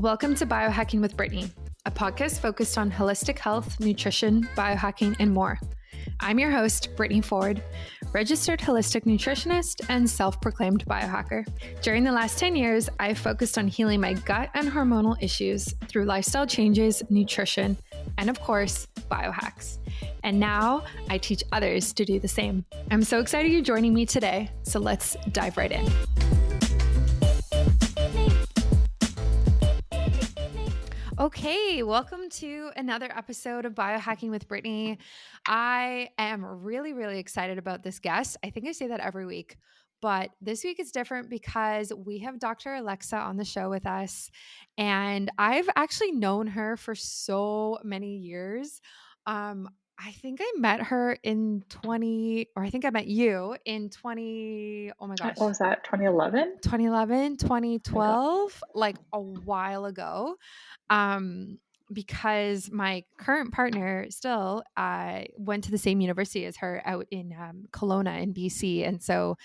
Welcome to Biohacking with Brittany, a podcast focused on holistic health, nutrition, biohacking, and more. I'm your host, Brittany Ford, registered holistic nutritionist and self-proclaimed biohacker. During the last 10 years, I've focused on healing my gut and hormonal issues through lifestyle changes, nutrition, and of course, biohacks. And now I teach others to do the same. I'm so excited you're joining me today, so let's dive right in. Okay, welcome to another episode of Biohacking with Brittany. I am really excited about this guest. I think I say that every week, but this week is different because we have Dr. Alexa on the show with us, and I've actually known her for so many years. I think I met her in I think I met you in 20, oh my gosh, What was that, 2011? 2011, Oh my God. 2012, like a while ago. Because my current partner still went to the same university as her out in Kelowna in BC. And so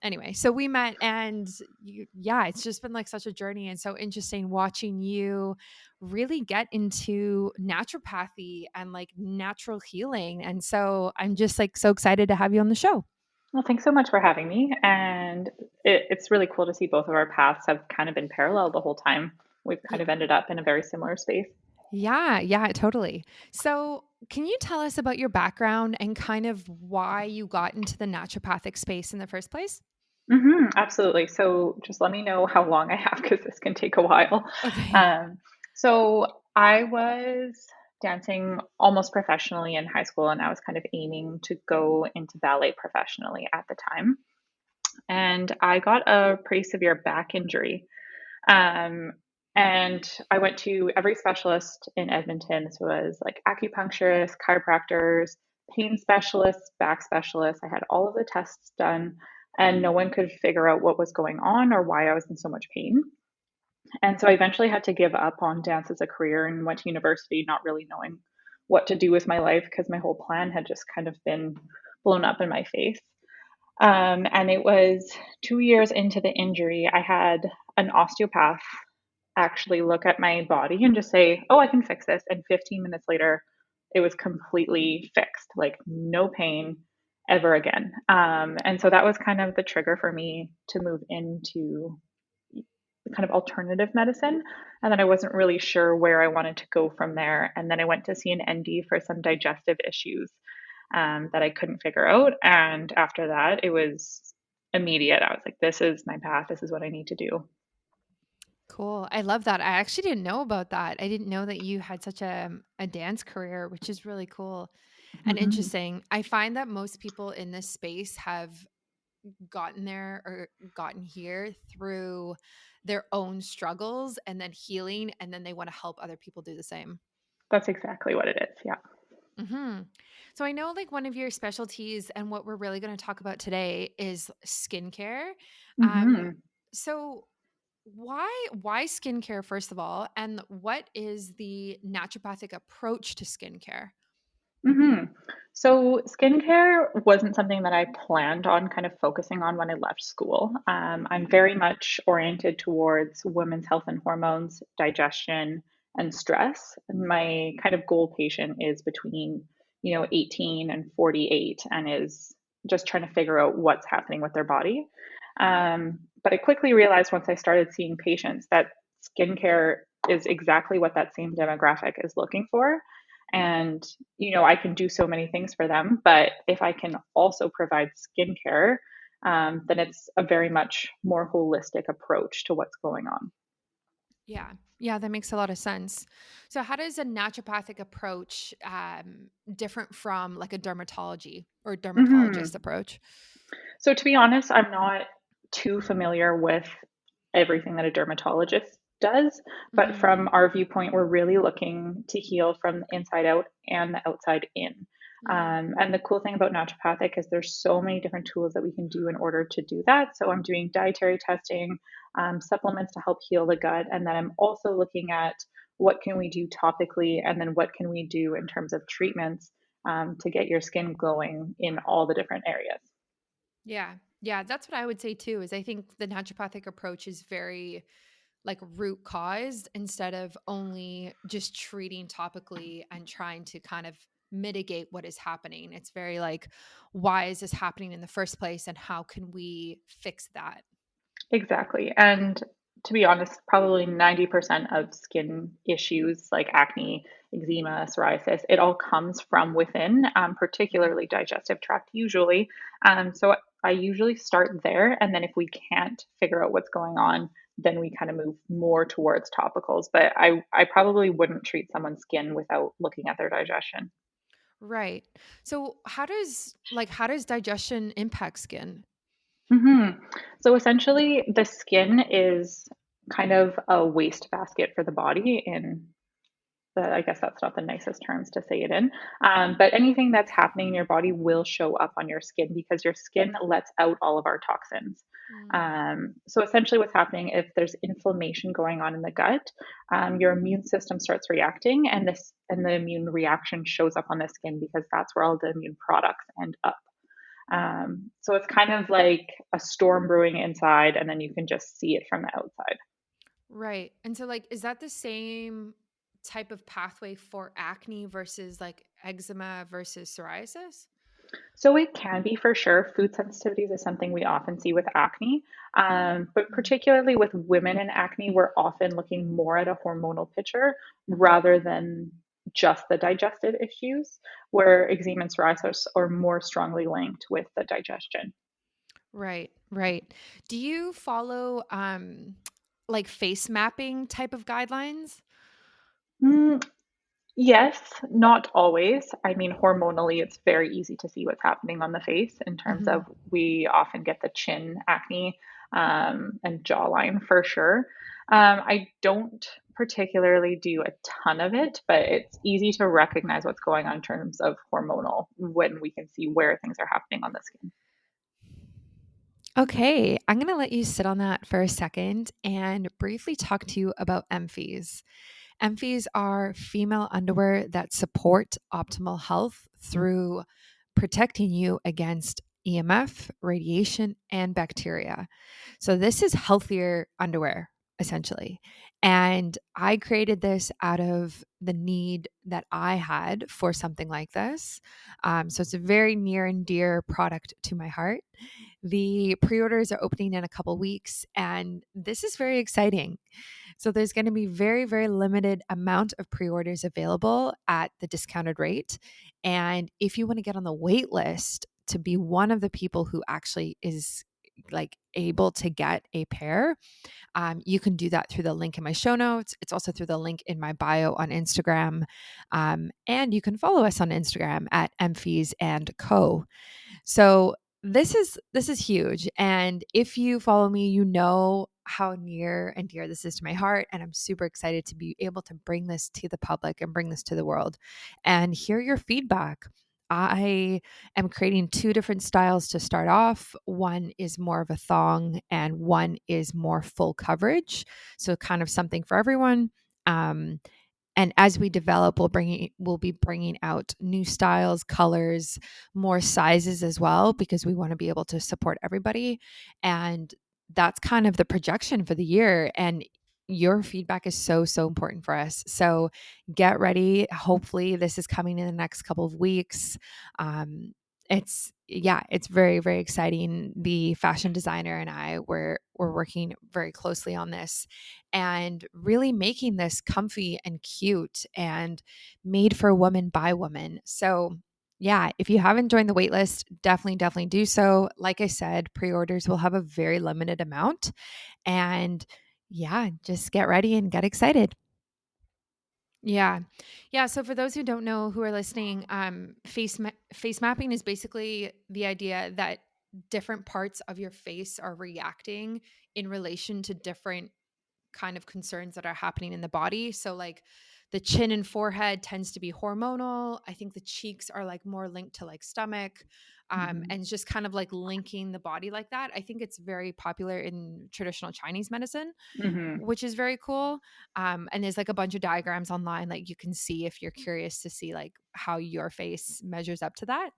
anyway, so we met and it's just been like such a journey and so interesting watching you really get into naturopathy and like natural healing. And so I'm just like so excited to have you on the show. Well, thanks so much for having me. And it's really cool to see both of our paths have kind of been parallel the whole time. We've kind of ended up in a very similar space. Yeah, totally. So, can you tell us about your background and kind of why you got into the naturopathic space in the first place? Absolutely. So just let me know how long I have because this can take a while. Okay. Um, so I was dancing almost professionally in high school, and I was kind of aiming to go into ballet professionally at the time. And I got a pretty severe back injury. Um, and I went to every specialist in Edmonton. This was like acupuncturists, chiropractors, pain specialists, back specialists. I had all of the tests done, and no one could figure out what was going on or why I was in so much pain. And so I eventually had to give up on dance as a career and went to university, not really knowing what to do with my life because my whole plan had just kind of been blown up in my face. And it was 2 years into the injury, I had an osteopath actually look at my body and just say, "Oh, I can fix this." And 15 minutes later, it was completely fixed, like no pain ever again. And so that was kind of the trigger for me to move into kind of alternative medicine. And then I wasn't really sure where I wanted to go from there. And then I went to see an ND for some digestive issues that I couldn't figure out. And after that, it was immediate. I was like, this is my path. This is what I need to do. Cool. I love that. I actually didn't know about that. I didn't know that you had such a dance career, which is really cool and hmm interesting. I find that most people in this space have gotten there or gotten here through their own struggles and then healing, and then they want to help other people do the same. That's exactly what it is. Yeah. hmm So I know like one of your specialties and what we're really going to talk about today is skincare. Um, hmm so why skincare first of all, and what is the naturopathic approach to skincare? hmm So, skincare wasn't something that I planned on kind of focusing on when I left school. I'm very much oriented towards women's health and hormones, digestion, and stress. And my kind of goal patient is between, 18 and 48 and is just trying to figure out what's happening with their body. But I quickly realized once I started seeing patients that skincare is exactly what that same demographic is looking for. And I can do so many things for them, but if I can also provide skincare, then it's a very much more holistic approach to what's going on. Yeah, that makes a lot of sense. So how does a naturopathic approach different from like a dermatology or dermatologist hmm approach? So, to be honest, I'm not too familiar with everything that a dermatologist does, but hmm from our viewpoint, we're really looking to heal from the inside out and the outside in. hmm And the cool thing about naturopathic is there's so many different tools that we can do in order to do that. So I'm doing dietary testing, supplements to help heal the gut, and then I'm also looking at what can we do topically, and then what can we do in terms of treatments to get your skin glowing in all the different areas. Yeah. Yeah, that's what I would say too, is I think the naturopathic approach is very like root cause instead of only just treating topically and trying to kind of mitigate what is happening. It's very like, why is this happening in the first place and how can we fix that? Exactly. And to be honest, probably 90% of skin issues like acne, eczema, psoriasis, it all comes from within, particularly digestive tract, usually. So I usually start there. And then if we can't figure out what's going on, then we kind of move more towards topicals. But I probably wouldn't treat someone's skin without looking at their digestion. Right. So how does digestion impact skin? hmm So essentially, the skin is kind of a waste basket for the body in I guess that's not the nicest terms to say it in. But anything that's happening in your body will show up on your skin because your skin lets out all of our toxins. Mm. So essentially, what's happening if there's inflammation going on in the gut, your immune system starts reacting, and the immune reaction shows up on the skin because that's where all the immune products end up. So it's kind of like a storm brewing inside, and then you can just see it from the outside. Right. And so like is that the same type of pathway for acne versus like eczema versus psoriasis? So it can be for sure. Food sensitivities is something we often see with acne, but Mm. particularly with women in acne, we're often looking more at a hormonal picture rather than just the digestive issues, where eczema and psoriasis are more strongly linked with the digestion. Right, right. Do you follow like face mapping type of guidelines? Mm, yes, not always. I mean, hormonally, it's very easy to see what's happening on the face in terms of Mhm. we often get the chin acne and jawline for sure. I don't particularly do a ton of it, but it's easy to recognize what's going on in terms of hormonal when we can see where things are happening on the skin. Okay, I'm going to let you sit on that for a second and briefly talk to you about EMFs. EMFs are female underwear that support optimal health through protecting you against EMF, radiation, and bacteria. So, this is healthier underwear, essentially. And I created this out of the need that I had for something like this. So, it's a very near and dear product to my heart. The pre orders are opening in a couple weeks, and this is very exciting. So there's going to be very, very limited amount of pre-orders available at the discounted rate. And if you want to get on the wait list to be one of the people who actually is like able to get a pair, you can do that through the link in my show notes. It's also through the link in my bio on Instagram. And you can follow us on Instagram at Emphies and Co. So this is huge. And if you follow me, you know how near and dear this is to my heart. And I'm super excited to be able to bring this to the public and bring this to the world and hear your feedback. I am creating two different styles to start off. One is more of a thong and one is more full coverage. So kind of something for everyone. Um, and as we develop, we'll be bringing out new styles, colors, more sizes as well, because we want to be able to support everybody. And that's kind of the projection for the year. And your feedback is so, so important for us. So get ready. Hopefully, this is coming in the next couple of weeks. It's very, very exciting. The fashion designer and I we're working very closely on this and really making this comfy and cute and made for woman by woman. So, yeah, if you haven't joined the waitlist, definitely, definitely do so. Like I said, pre orders will have a very limited amount. And yeah, just get ready and get excited. Yeah. Yeah. So for those who don't know who are listening, face mapping is basically the idea that different parts of your face are reacting in relation to different kind of concerns that are happening in the body. So like the chin and forehead tends to be hormonal. I think the cheeks are like more linked to like stomach. hmm And it's just kind of like linking the body like that. I think it's very popular in traditional Chinese medicine, hmm which is very cool. And there's like a bunch of diagrams online that you can see if you're curious to see like how your face measures up to that.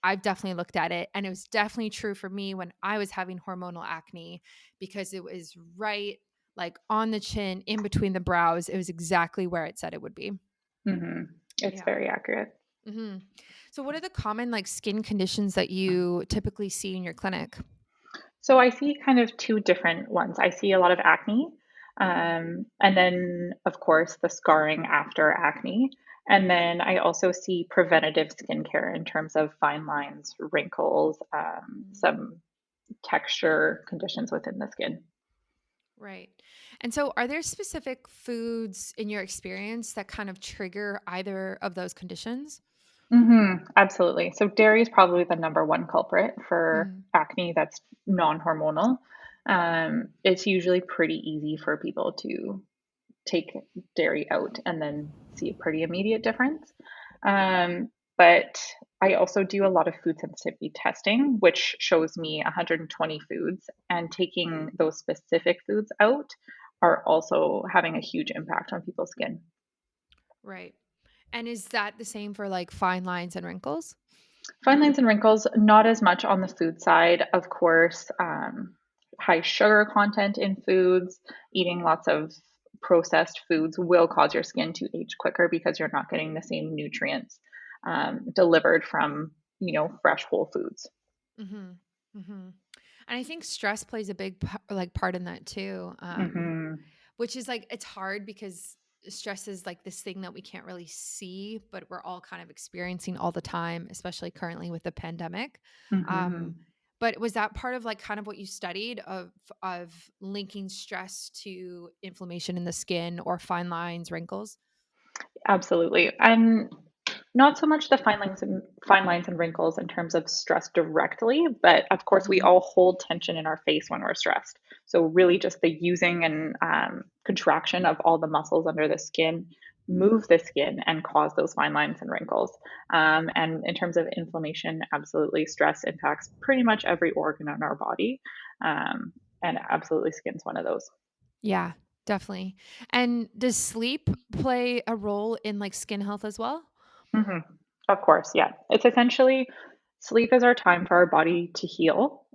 I've definitely looked at it, and it was definitely true for me when I was having hormonal acne because it was right like on the chin, in between the brows. It was exactly where it said it would be. Hmm. It's Yeah. very accurate. Hmm. So, what are the common like skin conditions that you typically see in your clinic? So I see kind of two different ones. I see a lot of acne, and then, of course, the scarring after acne. And then I also see preventative skincare in terms of fine lines, wrinkles, some texture conditions within the skin. Right. And so, are there specific foods in your experience that kind of trigger either of those conditions? Absolutely. So dairy is probably the number one culprit for Mm. acne that's non-hormonal. It's usually pretty easy for people to take dairy out and then see a pretty immediate difference. Um, but I also do a lot of food sensitivity testing, which shows me 120 foods, and taking those specific foods out are also having a huge impact on people's skin. Right. And is that the same for like fine lines and wrinkles? Fine lines and wrinkles, not as much on the food side, of course. High sugar content in foods, eating lots of processed foods will cause your skin to age quicker because you're not getting the same nutrients delivered from, fresh whole foods. Mhm. Mhm. And I think stress plays a big like part in that too. Hmm. Which is like it's hard because stress is like this thing that we can't really see, but we're all kind of experiencing all the time, especially currently with the pandemic. Um, Hmm. but was that part of like kind of what you studied of linking stress to inflammation in the skin or fine lines, wrinkles? Absolutely. And not so much the fine lines and wrinkles in terms of stress directly, but of course we Hmm. all hold tension in our face when we're stressed. So really, just the using and contraction of all the muscles under the skin move the skin and cause those fine lines and wrinkles. And in terms of inflammation, absolutely, stress impacts pretty much every organ in our body, um, and absolutely, skin's one of those. Yeah, definitely. And does sleep play a role in like skin health as well? Hmm. Of course, yeah. It's essentially sleep is our time for our body to heal.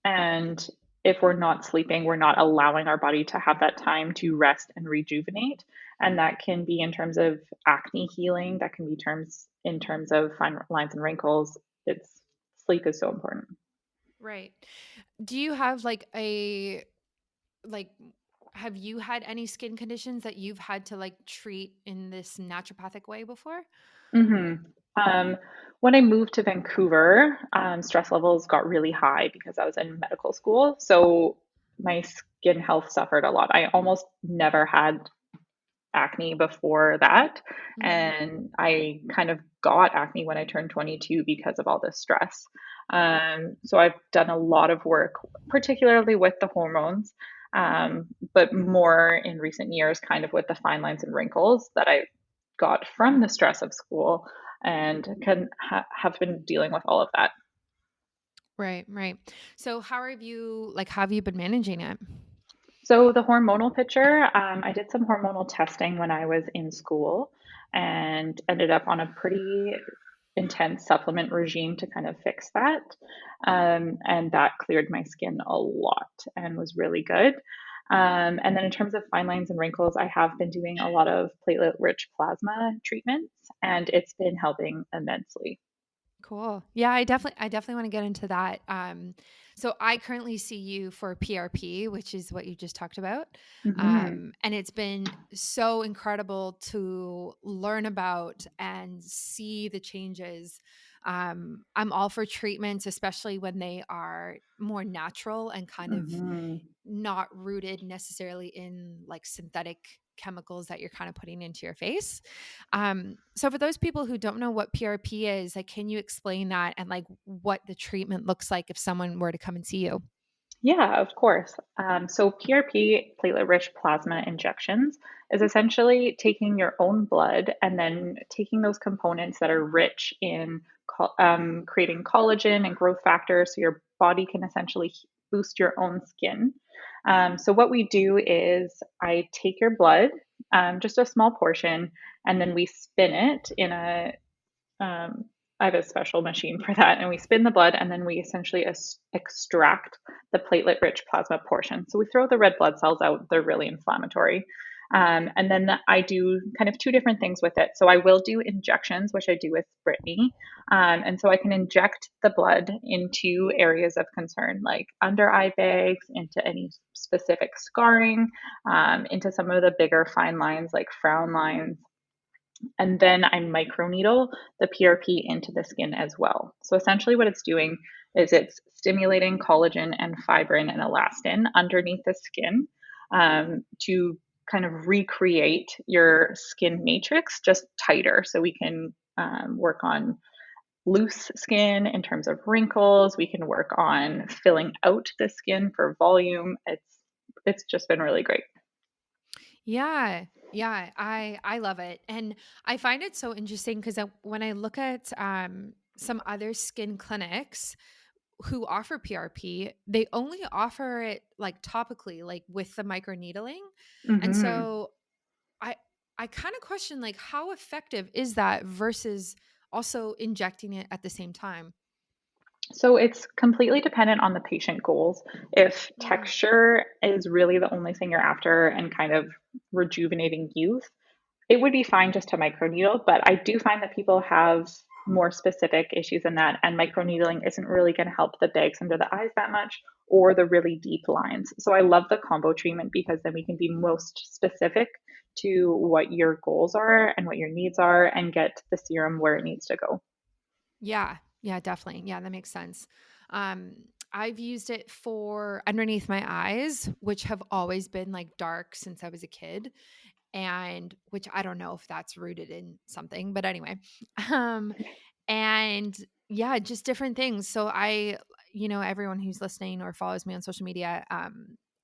And if we're not sleeping, we're not allowing our body to have that time to rest and rejuvenate. And that can be in terms of acne healing, that can be terms in terms of fine lines and wrinkles. It's Sleep is so important. Right. Do you have like have you had any skin conditions that you've had to like treat in this naturopathic way before? Hmm. Um, when I moved to Vancouver, stress levels got really high because I was in medical school. So my skin health suffered a lot. I almost never had acne before that. Mhm. And I kind of got acne when I turned 22 because of all this stress. So I've done a lot of work, particularly with the hormones, but more in recent years, kind of with the fine lines and wrinkles that I got from the stress of school, and have been dealing with all of that. Right, right. So how have you been managing it? So the hormonal picture, I did some hormonal testing when I was in school and ended up on a pretty intense supplement regime to kind of fix that. And that cleared my skin a lot and was really good. And then in terms of fine lines and wrinkles, I have been doing a lot of platelet-rich plasma treatments, and it's been helping immensely. Cool. Yeah, I definitely want to get into that. So I currently see you for PRP, which is what you just talked about. Hmm. And it's been so incredible to learn about and see the changes. I'm all for treatments, especially when they are more natural and kind of Hmm. not rooted necessarily in like synthetic chemicals that you're kind of putting into your face. So for those people who don't know what PRP is, like, can you explain that and like what the treatment looks like if someone were to come and see you? Yeah, of course. So PRP, platelet-rich plasma injections, is essentially taking your own blood and then taking those components that are rich in creating collagen and growth factors, so your body can essentially boost your own skin. So what we do is I take your blood, just a small portion, and then we spin it in a um, I have a special machine for that, and we spin the blood, and then we essentially extract the platelet-rich plasma portion. So we throw the red blood cells out; they're really inflammatory. And then I do kind of two different things with it. So I will do injections, which I do with Brittany. And so I can inject the blood into areas of concern, like under eye bags, into any specific scarring, into some of the bigger fine lines like frown lines. And then I microneedle the PRP into the skin as well. So essentially, what it's doing is it's stimulating collagen and fibrin and elastin underneath the skin to kind of recreate your skin matrix just tighter. So we can work on loose skin in terms of wrinkles. We can work on filling out the skin for volume. It's just been really great. Yeah. Yeah, I love it. And I find it so interesting because when I look at some other skin clinics who offer PRP, they only offer it like topically, like with the microneedling. And Hmm. so I I kind of question like how effective is that versus also injecting it at the same time? So it's completely dependent on the patient goals. If Mm, texture is really the only thing you're after and kind of rejuvenating youth, it would be fine just to microneedle. But I do find that people have more specific issues in that, and microneedling isn't really going to help the bags under the eyes that much or the really deep lines. So I love the combo treatment because then we can be most specific to what your goals are and what your needs are and get the serum where it needs to go. yeah. Yeah, definitely. Yeah, that makes sense. Um, I've used it for underneath my eyes, which have always been like dark since I was a kid, and which I don't know if that's rooted in something, but anyway. Um, and yeah, just different things. So everyone who's listening or follows me on social media,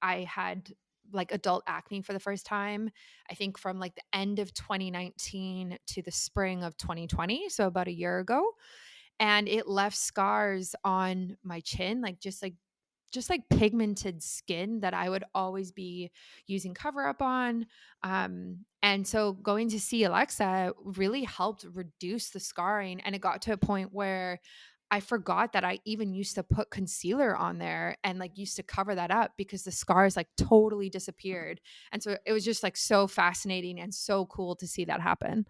I had like adult acne for the first time, I think from like the end of 2019 to the spring of 2020. So about a year ago. And it left scars on my chin, like just like pigmented skin that I would always be using cover up on. And so going to see Alexa really helped reduce the scarring. And it got to a point where I forgot that I even used to put concealer on there and like used to cover that up because the scars like totally disappeared. And so it was just like so fascinating and so cool to see that happen.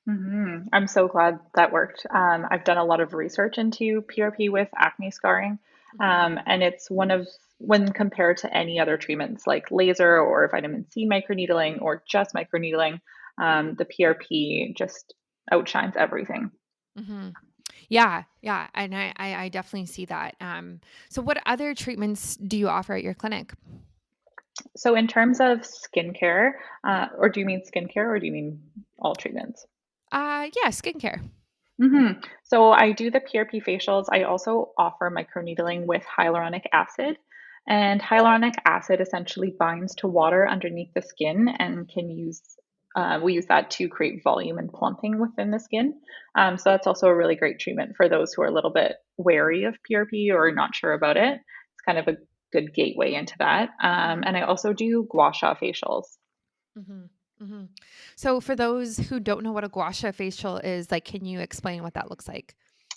I'm so glad that worked. I've done a lot of research into PRP with acne scarring, Mhm. and it's one of, when compared to any other treatments like laser or vitamin C microneedling or just microneedling, the PRP just outshines everything. Mhm. Yeah, yeah, and I definitely see that. So what other treatments do you offer at your clinic? So, in terms of skincare, or do you mean skincare or do you mean all treatments? Yeah, skincare. So I do the PRP facials. I also offer microneedling with hyaluronic acid. And hyaluronic acid essentially binds to water underneath the skin and we use that to create volume and plumping within the skin. So that's also a really great treatment for those who are a little bit wary of PRP or not sure about it. It's kind of a good gateway into that. Mhm, And I also do gua sha facials. mhm, mhm. So for those who don't know what a gua sha facial is, like, can you explain what that looks like?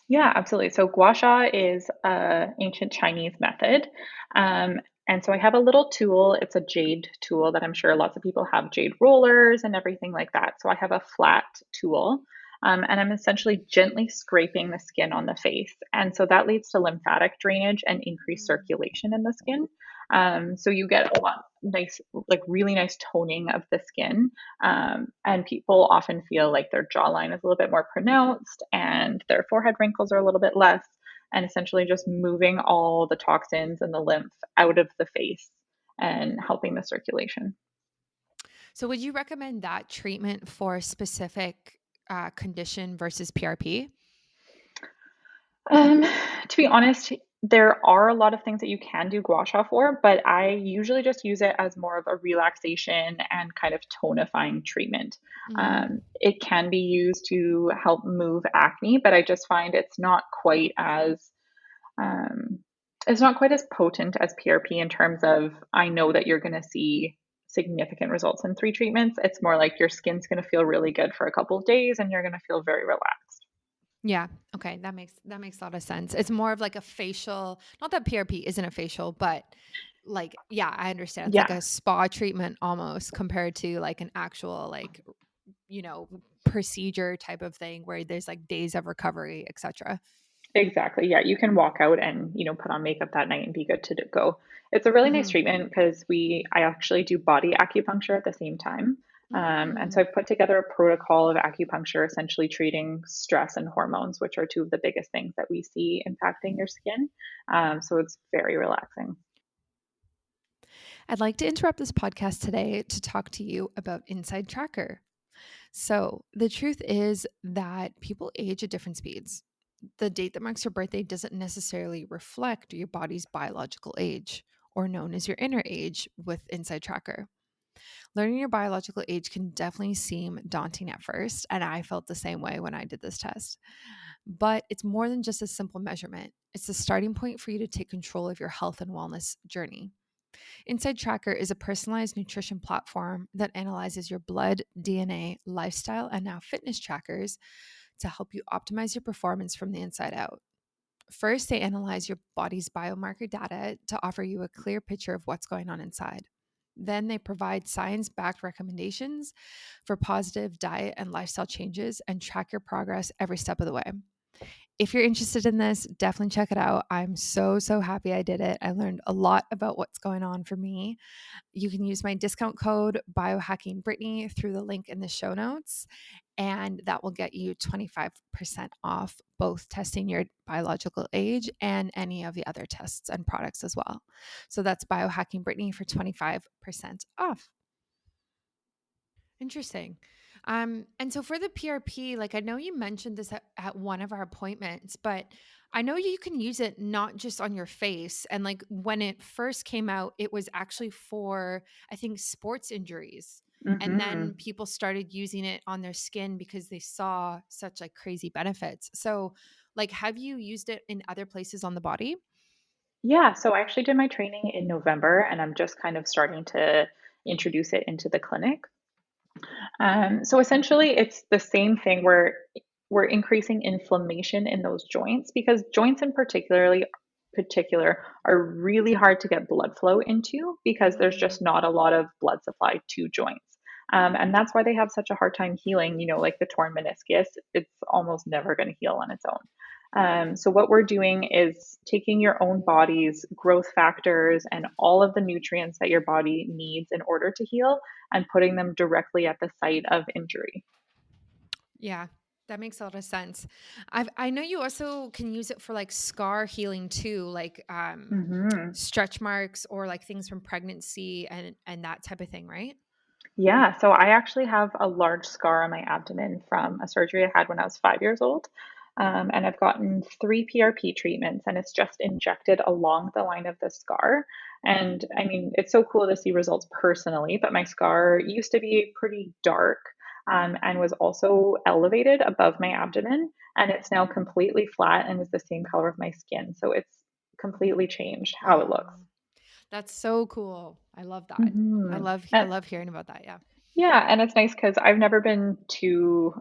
Yeah, absolutely. So gua sha is a ancient Chinese method. And so I have a little tool. It's a jade tool that I'm sure lots of people have jade rollers and everything like that. So I have a flat tool. And I'm essentially gently scraping the skin on the face. And so that leads to lymphatic drainage and increased Mm, circulation in the skin. So you get a lot nice, like really nice toning of the skin. And people often feel like their jawline is a little bit more pronounced and their forehead wrinkles are a little bit less, and essentially just moving all the toxins and the lymph out of the face and helping the circulation. So would you recommend that treatment for a specific, condition versus PRP? Um, to be honest, there are a lot of things that you can do gua sha for, but I usually just use it as more of a relaxation and kind of tonifying treatment. Mm, It can be used to help move acne, but I just find um, it's not quite as potent as PRP in terms of I know that you're going to see significant results in 3 treatments. It's more like your skin's going to feel really good for a couple of days and you're going to feel very relaxed. Yeah. Okay. That makes a lot of sense. It's more of like a facial, not that PRP isn't a facial, but like, yeah, I understand. It's like Yeah. a spa treatment almost compared to like an actual like, procedure type of thing where there's like days of recovery, etc. Exactly. Yeah, you can walk out and, put on makeup that night and be good to go. It's a really nice Hmm. treatment because I actually do body acupuncture at the same time. And so Mm. I've put together a protocol of acupuncture, essentially treating stress and hormones, which are two of the biggest things that we see impacting your skin. So it's very relaxing. I'd like to interrupt this podcast today to talk to you about Inside Tracker. So, the truth is that people age at different speeds. The date that marks your birthday doesn't necessarily reflect your body's biological age, or known as your inner age with Inside Tracker. Learning your biological age can definitely seem daunting at first, and I felt the same way when I did this test. But it's more than just a simple measurement, it's a starting point for you to take control of your health and wellness journey. Inside Tracker is a personalized nutrition platform that analyzes your blood, DNA, lifestyle, and now fitness trackers to help you optimize your performance from the inside out. First, they analyze your body's biomarker data to offer you a clear picture of what's going on inside. Then they provide science backed recommendations for positive diet and lifestyle changes and track your progress every step of the way. If you're interested in this, definitely check it out. I'm so, so happy I did it. I learned a lot about what's going on for me. You can use my discount code Biohacking Brittany through the link in the show notes, and that will get you 25% off both testing your biological age and any of the other tests and products as well. So that's Biohacking Brittany for 25% off. Interesting. And so for the PRP, like I know you mentioned this at one of our appointments, but I know you can use it not just on your face. And like when it first came out, it was actually for, I think, sports injuries. And then Hmm. people started using it on their skin because they saw such like crazy benefits. So, like, have you used it in other places on the body? Yeah, so I actually did my training in November and I'm just kind of starting to introduce it into the clinic. So essentially, it's the same thing where we're increasing inflammation in those joints because joints in particular are really hard to get blood flow into because there's Mm, just not a lot of blood supply to joints. And that's why they have such a hard time healing, like the torn meniscus, it's almost never going to heal on its own. So, what we're doing is taking your own body's growth factors and all of the nutrients that your body needs in order to heal and putting them directly at the site of injury. yeah, that makes a lot of sense. I know you also can use it for like scar healing too, like Hmm. stretch marks or like things from pregnancy and that type of thing, right? Yeah, so I actually have a large scar on my abdomen from a surgery I had when I was 5 years old. And I've gotten three PRP treatments, and it's just injected along the line of the scar. And I mean, it's so cool to see results personally, but my scar used to be pretty dark, and was also elevated above my abdomen. And it's now completely flat and is the same color of my skin. So it's completely changed how it looks. Wow. That's so cool. I love that. I Hmm. love I love hearing about that. Yeah. Yeah, and it's nice because I've never been too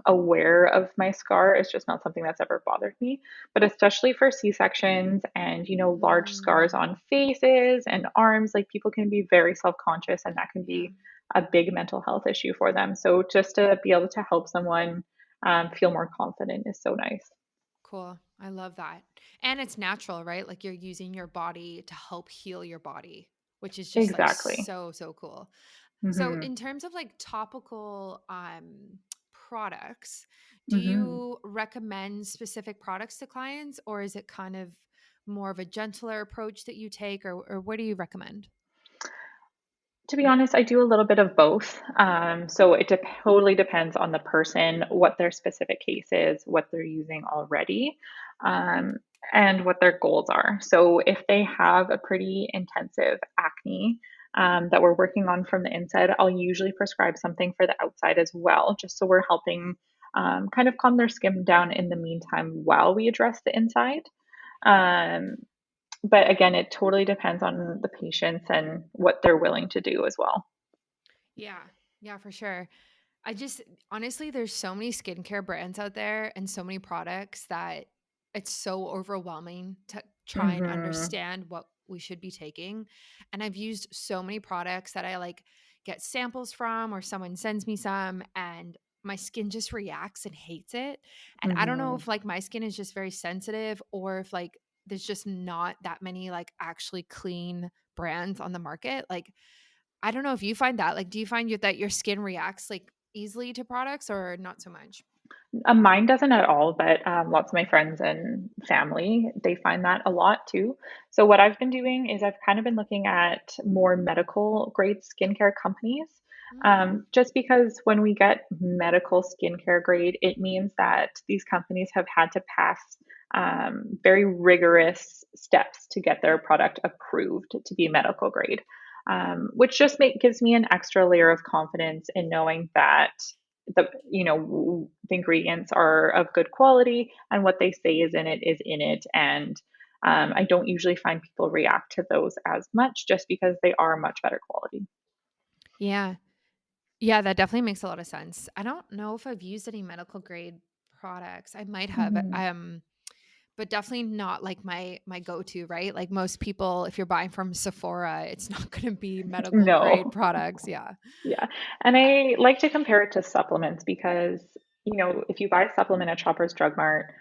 aware of my scar. It's just not something that's ever bothered me. But especially for C-sections and, large scars Mm, on faces and arms, like people can be very self-conscious and that can yeah. be a big mental health issue for them. So just to be able to help someone feel more confident is so nice. Cool. I love that. And it's natural, right? Like you're using your body to help heal your body, which is just like Exactly. so, so cool. So Hmm. in terms of like topical products, do Hmm. you recommend specific products to clients or is it kind of more of a gentler approach that you take or what do you recommend? To be honest, I do a little bit of both. So it totally depends on the person, what their specific case is, what they're using already, um, and what their goals are. So if they have a pretty intensive acne that we're working on from the inside, I'll usually prescribe something for the outside as well, just so we're helping kind of calm their skin down in the meantime while we address the inside. Um, but again, it totally depends on the patients and what they're willing to do as well. Yeah. Yeah, for sure. I just honestly, there's so many skincare brands out there and so many products that it's so overwhelming to try and Mm-hmm. understand what we should be taking. And I've used so many products that I like get samples from or someone sends me some and my skin just reacts and hates it. And I don't know Mm-hmm. if like my skin is just very sensitive or if like there's just not that many like actually clean brands on the market. Like I don't know if you find that. Like, do you find that your skin reacts like easily to products or not so much? Mine doesn't at all, but lots of my friends and family, they find that a lot too. So what I've been doing is I've kind of been looking at more medical grade skincare companies. Mm, Just because when we get medical skincare grade, it means that these companies have had to pass very rigorous steps to get their product approved to be medical grade, which just gives me an extra layer of confidence in knowing that the ingredients are of good quality and what they say is in it. And I don't usually find people react to those as much just because they are much better quality. yeah. Yeah, that definitely makes a lot of sense. I don't know if I've used any medical grade products. I might have, Hmm. but definitely not like my go-to, right? Like most people, if you're buying from Sephora, it's not going to be medical grade No. products. Yeah. Yeah. And I like to compare it to supplements because, if you buy a supplement at Shoppers Drug Mart,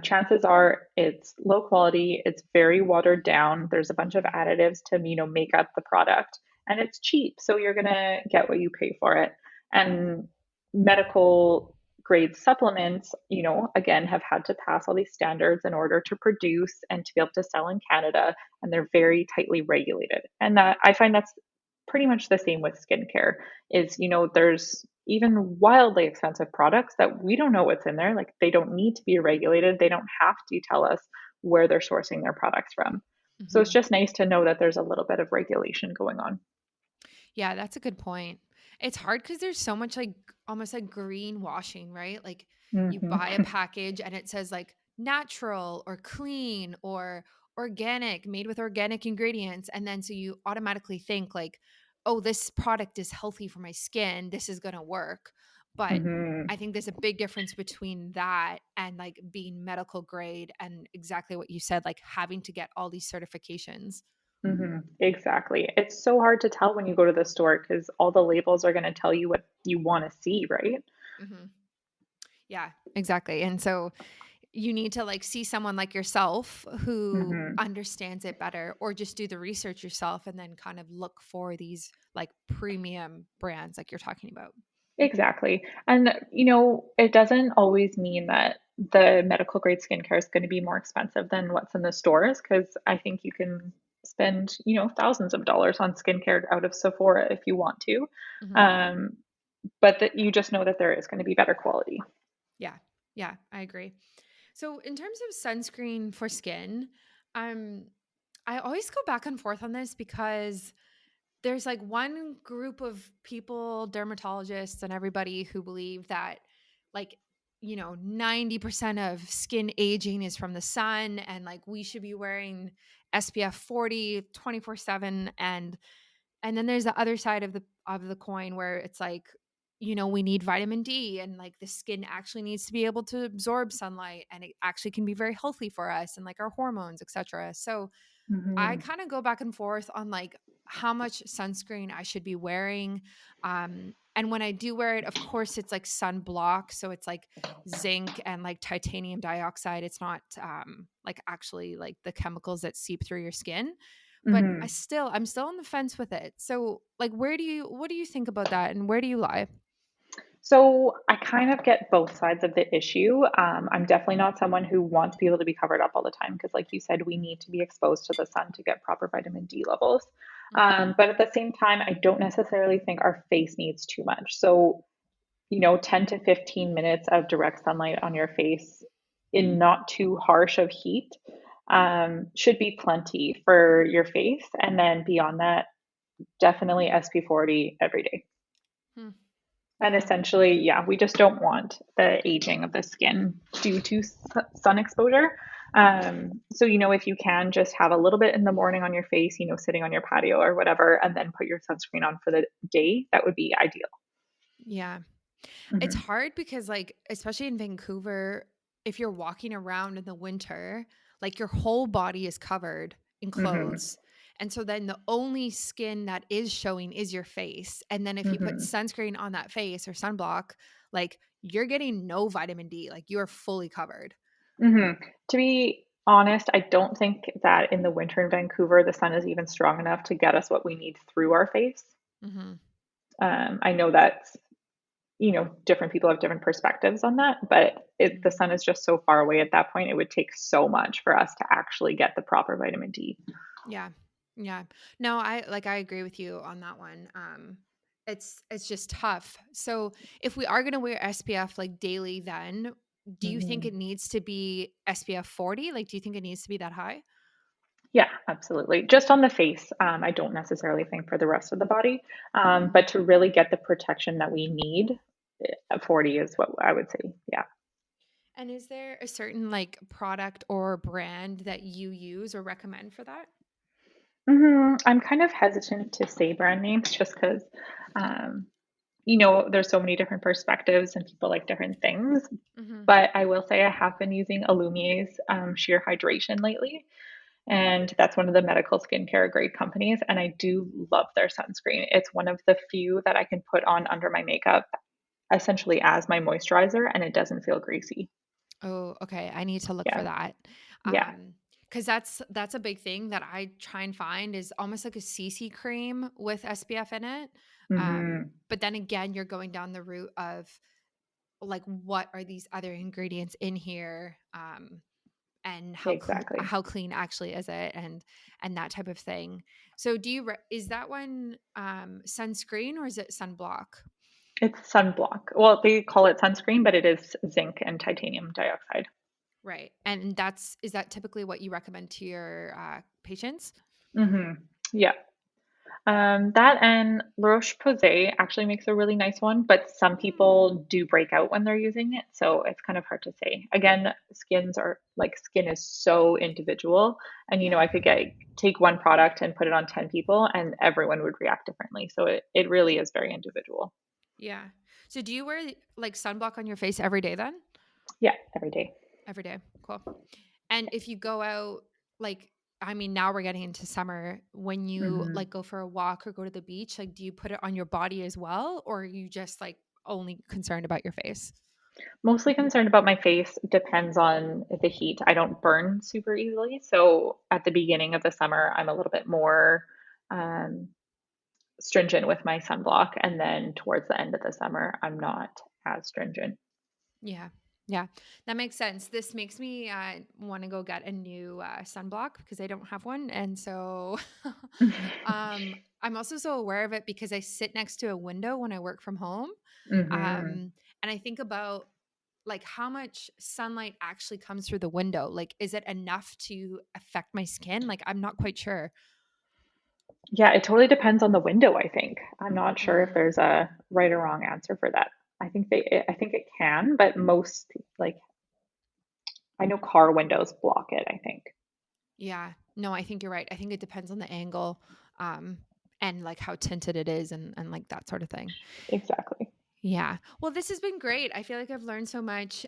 chances are it's low quality, it's very watered down. There's a bunch of Mhm. additives to, make up the product, and it's cheap. So you're going to get what you pay for it. And medical grade supplements, again, have had to pass all these standards in order to produce and to be able to sell in Canada. And they're very tightly regulated. And that I find that's pretty much the same with skincare is, there's even wildly expensive products that we don't know what's in there. Like they don't need to be regulated. They don't have to tell us where they're sourcing their products from. So it's Mhm. just nice to know that there's a little bit of regulation going on. Yeah, that's a good point. It's hard because there's so much like almost like greenwashing, right? Like you buy a Hmm. package and it says like natural or clean or organic, made with organic ingredients. And then so you automatically think like, oh, this product is healthy for my skin. This is going to work. But Hmm. I think there's a big difference between that and like being medical grade and exactly what you said, like having to get all these certifications. Hmm. Exactly. It's so hard to tell when you go to the store because all the labels are going to tell you what you want to see, right? Hmm. Yeah, exactly. And so you need to like see someone like yourself who Hmm. understands it better or just do the research yourself and then kind of look for these like premium brands like you're talking about. Exactly. And, it doesn't always mean that the medical grade skincare is going to be more expensive than what's in the stores, because I think you can spend, thousands of dollars on skincare out of Sephora if you want to. Hmm. Um, but that you just know that there is going to be better quality. Yeah. Yeah, I agree. So in terms of sunscreen for skin, um I always go back and forth on this because there's like one group of people, dermatologists and everybody who believe that like 90% of skin aging is from the sun and like we should be wearing SPF 40 24/7 and then there's the other side of the coin where it's like we need vitamin D and like the skin actually needs to be able to absorb sunlight and it actually can be very healthy for us and like our hormones, etc. So I Hmm. kind of go back and forth on like how much sunscreen I should be wearing. And when I do wear it, of course, it's like sunblock. So it's like zinc and like titanium dioxide. It's not like actually like the chemicals that seep through your skin. But Hmm. I'm still on the fence with it. So like, what do you think about that? And where do you lie? So I kind of get both sides of the issue. I'm definitely not someone who wants people to be covered up all the time because, like you said, we need to be exposed to the sun to get proper vitamin D levels. Mhm. But at the same time, I don't necessarily think our face needs too much. So, 10 to 15 minutes of direct sunlight on your face in not too harsh of heat should be plenty for your face. And then beyond that, definitely SP40 every day. Hmm. And Yeah. essentially, yeah, we just don't want the aging of the skin due to sun exposure. So, if you can just have a little bit in the morning on your face, sitting on your patio or whatever, and then put your sunscreen on for the day, that would be ideal. Yeah. It's Hmm. hard because like, especially in Vancouver, if you're walking around in the winter, like your whole body is covered in Hmm. clothes. And so then the only skin that is showing is your face. And then if you put Hmm. sunscreen on that face or sunblock, like you're getting no vitamin D, like you are fully covered. Hmm. To be honest, I don't think that in the winter in Vancouver, the sun is even strong enough to get us what we need through our face. Hmm. I know that, different people have different perspectives on that, but the sun is just so far away at that point, it would take so much for us to actually get the proper vitamin D. Yeah. Yeah. No, I agree with you on that one. It's just tough. So if we are going to wear SPF like daily, then do you think Hmm. it needs to be SPF 40? Like, do you think it needs to be that high? Yeah, absolutely. Just on the face, I don't necessarily think for the rest of the body, but to really get the protection that we need, 40 is what I would say. Yeah. And is there a certain like product or brand that you use or recommend for that? I'm kind of hesitant to say brand names just because, um, there's so many different perspectives and people like different things. Hmm. But I will say I have been using Illumier's Sheer Hydration lately, and that's one of the medical skincare grade companies. And I do love their sunscreen. It's one of the few that I can put on under my makeup essentially as my moisturizer, and it doesn't feel greasy. Oh, okay. I need to look for Yeah. that. Yeah. Because that's a big thing that I try and find is almost like a CC cream with SPF in it. Hmm. But then again, you're going down the route of like, what are these other ingredients in here? And Exactly. how clean actually is it, and that type of thing. So is that one sunscreen or is it sunblock? It's sunblock. Well, they call it sunscreen, but it is zinc and titanium dioxide. Right. And is that typically what you recommend to your patients? Hmm. Yeah. That and La Roche-Posay actually makes a really nice one, but some Hmm. people do break out when they're using it, so it's kind of hard to say. Again, skin is so individual, and Yeah. I could take one product and put it on 10 people and everyone would react differently. So it really is very individual. Yeah. So do you wear like sunblock on your face every day then? Yeah, every day. Every day. Cool. And if you go out, like, I mean, now we're getting into summer, when you Hmm. like go for a walk or go to the beach, like, do you put it on your body as well? Or are you just like only concerned about your face? Mostly concerned about my face. Depends on the heat. I don't burn super easily, so at the beginning of the summer, I'm a little bit more um, stringent with my sunblock, and then towards the end of the summer, I'm not as stringent. Yeah. Yeah. That makes sense. This makes me want to go get a new sunblock because I don't have one. And so I'm also so aware of it because I sit next to a window when I work from home. Hmm. And I think about like how much sunlight actually comes through the window. Like, is it enough to affect my skin? Like, I'm not quite sure. Yeah, it totally depends on the window, I think. I'm not sure if Mm, there's a right or wrong answer for that. I think it can, but like I know car windows block it, I think. yeah. No, I think you're right. I think it depends on the angle, um, and like how tinted it is, and like that sort of thing. Exactly. Yeah. Well, this has been great. I feel like I've learned so much.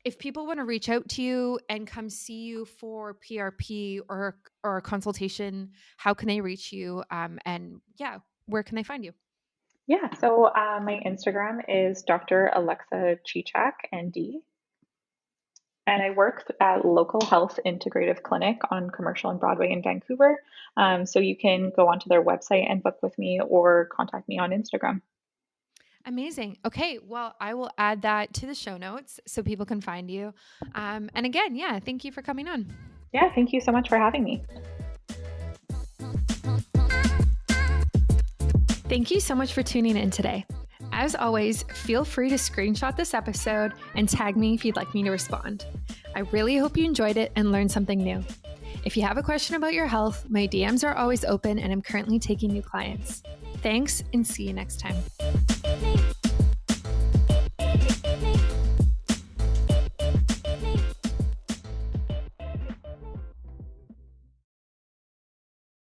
If people want to reach out to you and come see you for PRP or a consultation, how can they reach you? And yeah, where can they find you? Yeah, so my Instagram is Dr. Alexa Chichak, ND. And I work at Local Health Integrative Clinic on Commercial and Broadway in Vancouver. So you can go onto their website and book with me or contact me on Instagram. Amazing. Okay. Well, I will add that to the show notes so people can find you. And again, yeah, thank you for coming on. Yeah, thank you so much for having me. Thank you so much for tuning in today. As always, feel free to screenshot this episode and tag me if you'd like me to respond. I really hope you enjoyed it and learned something new. If you have a question about your health, my DMs are always open and I'm currently taking new clients. Thanks and see you next time.